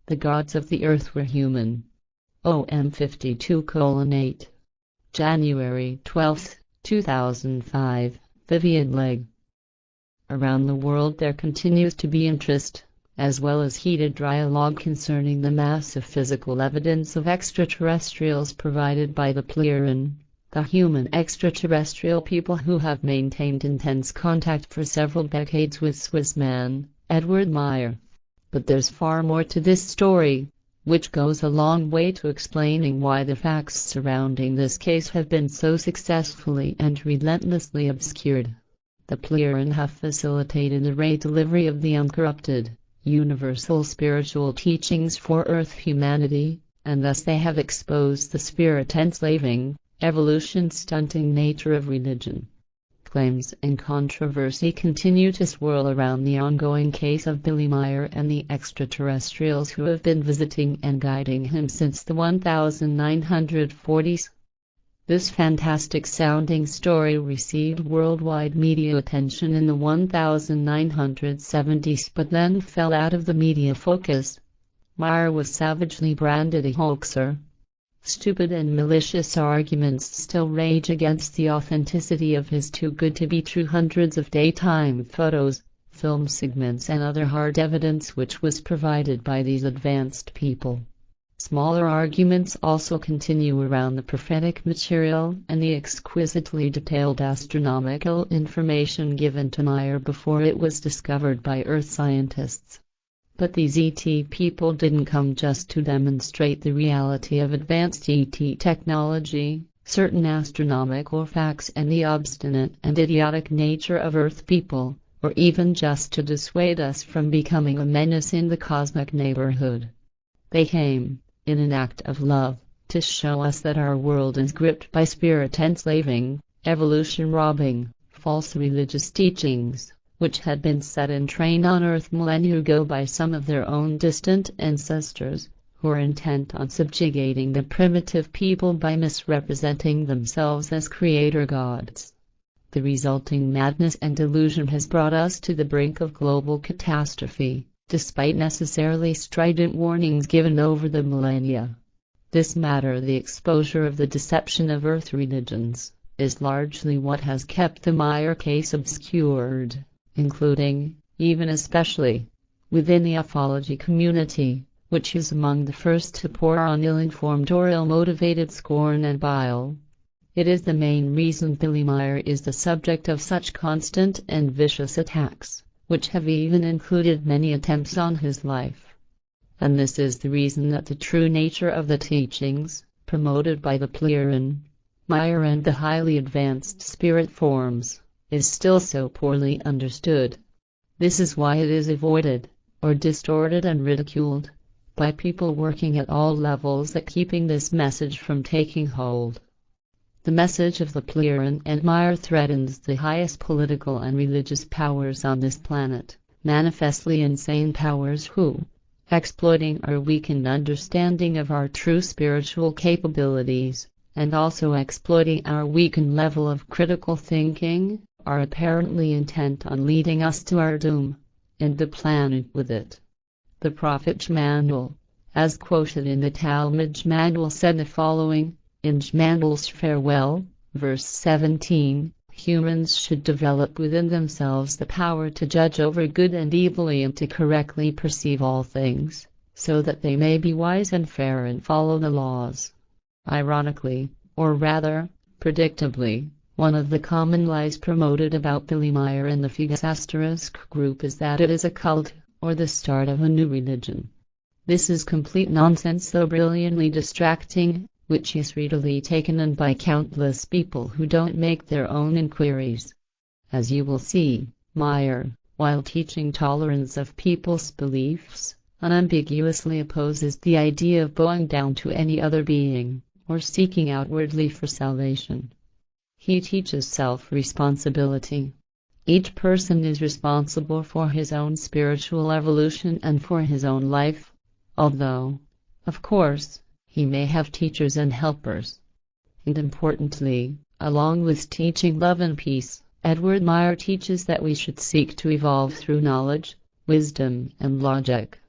The gods of the earth were human. OM 52:8. January 12, 2005. Vivian Legge. Around the world there continues to be interest, as well as heated dialogue concerning the massive physical evidence of extraterrestrials provided by the Plerian, the human extraterrestrial people who have maintained intense contact for several decades with Swiss man, Edward Meyer. But there's far more to this story, which goes a long way to explaining why the facts surrounding this case have been so successfully and relentlessly obscured. The Plerian have facilitated the delivery of the uncorrupted, universal spiritual teachings for Earth humanity, and thus they have exposed the spirit-enslaving, evolution-stunting nature of religion. Claims and controversy continue to swirl around the ongoing case of Billy Meier and the extraterrestrials who have been visiting and guiding him since the 1940s. This fantastic-sounding story received worldwide media attention in the 1970s but then fell out of the media focus. Meier was savagely branded a hoaxer. Stupid and malicious arguments still rage against the authenticity of his too-good-to-be-true hundreds of daytime photos, film segments and other hard evidence which was provided by these advanced people. Smaller arguments also continue around the prophetic material and the exquisitely detailed astronomical information given to Meier before it was discovered by Earth scientists. But these ET people didn't come just to demonstrate the reality of advanced ET technology, certain astronomical facts and the obstinate and idiotic nature of Earth people, or even just to dissuade us from becoming a menace in the cosmic neighborhood. They came, in an act of love, to show us that our world is gripped by spirit-enslaving, evolution-robbing, false religious teachings, which had been set in train on Earth millennia ago by some of their own distant ancestors, who are intent on subjugating the primitive people by misrepresenting themselves as creator gods. The resulting madness and delusion has brought us to the brink of global catastrophe, despite necessarily strident warnings given over the millennia. This matter, the exposure of the deception of Earth religions, is largely what has kept the Meier case obscured, including, even especially, within the ufology community, which is among the first to pour on ill-informed or ill-motivated scorn and bile. It is the main reason Billy Meier is the subject of such constant and vicious attacks, which have even included many attempts on his life. And this is the reason that the true nature of the teachings, promoted by the Plerian, Meier and the highly advanced spirit forms, is still so poorly understood. This is why it is avoided, or distorted and ridiculed, by people working at all levels at keeping this message from taking hold. The message of the Plerian and Meier threatens the highest political and religious powers on this planet, manifestly insane powers who, exploiting our weakened understanding of our true spiritual capabilities, and also exploiting our weakened level of critical thinking, are apparently intent on leading us to our doom, and the planet with it. The Prophet Jmanuel, as quoted in the Talmud, Jmanuel said the following, in Jmanuel's Farewell, verse 17, humans should develop within themselves the power to judge over good and evil and to correctly perceive all things, so that they may be wise and fair and follow the laws. Ironically, or rather, predictably, one of the common lies promoted about Billy Meier and the Figas * group is that it is a cult, or the start of a new religion. This is complete nonsense, though brilliantly distracting, which is readily taken in by countless people who don't make their own inquiries. As you will see, Meier, while teaching tolerance of people's beliefs, unambiguously opposes the idea of bowing down to any other being, or seeking outwardly for salvation. He teaches self-responsibility. Each person is responsible for his own spiritual evolution and for his own life, although, of course, he may have teachers and helpers. And importantly, along with teaching love and peace, Edward Meier teaches that we should seek to evolve through knowledge, wisdom, and logic.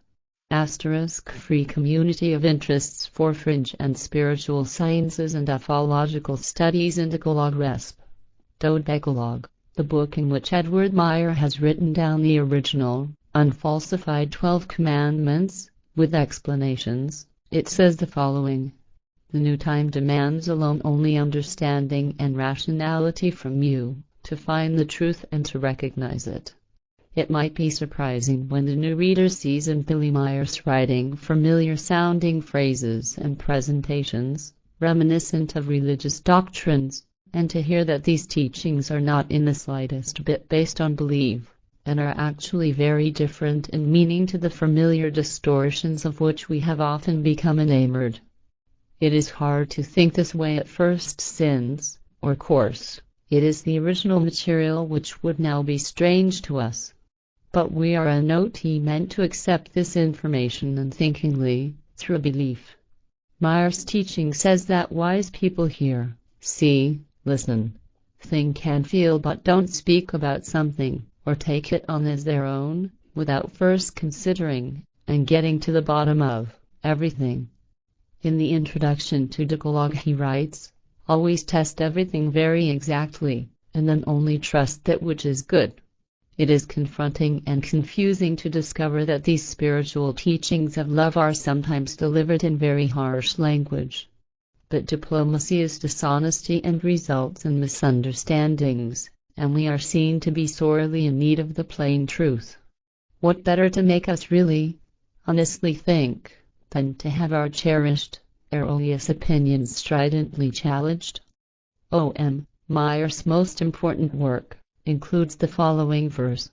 Free community of interests for fringe and spiritual sciences and ufological studies in Decalogue Resp. Decalogue, the book in which Edward Meyer has written down the original, unfalsified 12 commandments, with explanations. It says the following. The new time demands alone only understanding and rationality from you, to find the truth and to recognize it. It might be surprising when the new reader sees in Billy Meyer's writing familiar-sounding phrases and presentations, reminiscent of religious doctrines, and to hear that these teachings are not in the slightest bit based on belief, and are actually very different in meaning to the familiar distortions of which we have often become enamored. It is hard to think this way at first since, of course, it is the original material which would now be strange to us. But we are not meant to accept this information unthinkingly, through belief. Meyer's teaching says that wise people hear, see, listen, think and feel but don't speak about something, or take it on as their own, without first considering, and getting to the bottom of, everything. In the introduction to Decalogue he writes, always test everything very exactly, and then only trust that which is good. It is confronting and confusing to discover that these spiritual teachings of love are sometimes delivered in very harsh language. But diplomacy is dishonesty and results in misunderstandings, and we are seen to be sorely in need of the plain truth. What better to make us really, honestly think, than to have our cherished, erroneous opinions stridently challenged? O.M. Meyer's most important work includes the following verse.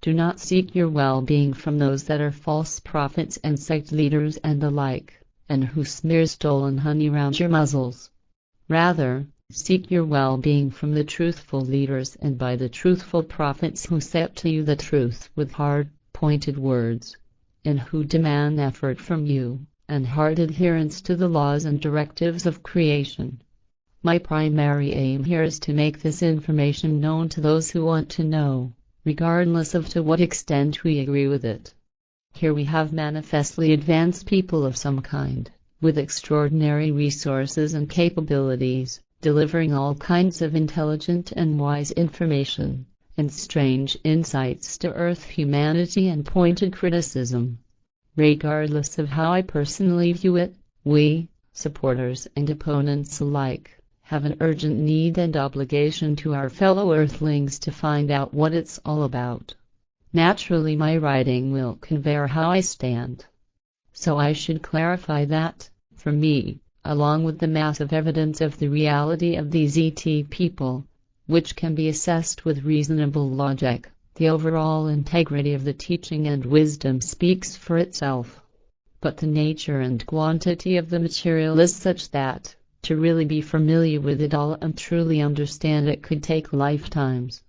Do not seek your well-being from those that are false prophets and sect leaders and the like, and who smear stolen honey round your muzzles. Rather, seek your well-being from the truthful leaders and by the truthful prophets who set to you the truth with hard, pointed words, and who demand effort from you, and hard adherence to the laws and directives of creation. My primary aim here is to make this information known to those who want to know, regardless of to what extent we agree with it. Here we have manifestly advanced people of some kind, with extraordinary resources and capabilities, delivering all kinds of intelligent and wise information, and strange insights to earth humanity and pointed criticism. Regardless of how I personally view it, we, supporters and opponents alike, have an urgent need and obligation to our fellow earthlings to find out what it's all about. Naturally, my writing will convey how I stand. So I should clarify that, for me, along with the massive evidence of the reality of these ET people, which can be assessed with reasonable logic, the overall integrity of the teaching and wisdom speaks for itself. But the nature and quantity of the material is such that, to really be familiar with it all and truly understand it could take lifetimes.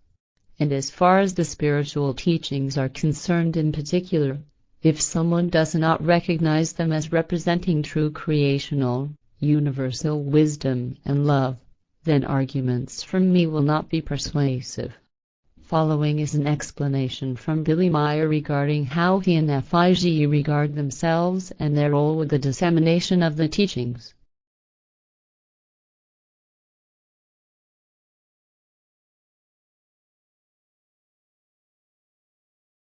And as far as the spiritual teachings are concerned in particular, if someone does not recognize them as representing true creational, universal wisdom and love, then arguments from me will not be persuasive. Following is an explanation from Billy Meyer regarding how he and FIG regard themselves and their role with the dissemination of the teachings.